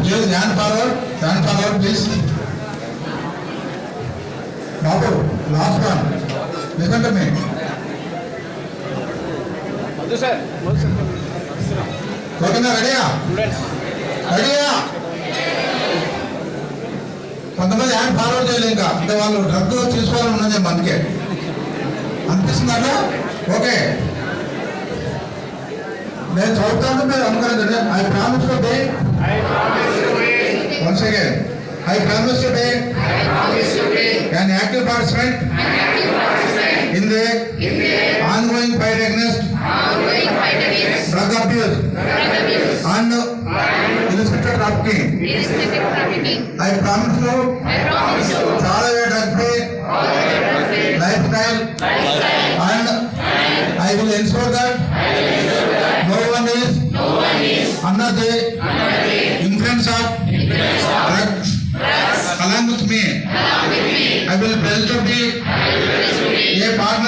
Please stand forward, please. Babu, last one. Listen to me. Okay, ready? కొంతమంది hand forward చేయలేదు ఇంకా అంటే వాళ్ళు డ్రగ్ తీసుకోవాలని ఉన్నది మనకే అనిపిస్తుందా? ఓకే, నేను చదువుతాను, మీరు అనుకరించండి. I promise to be once again I promise to be an active participant in the ongoing fight against drug abuse and illicit trafficking. I promise to follow a drug-free lifestyle and I will ensure that no one is under the influence of drugs along with me. I will pledge to be a part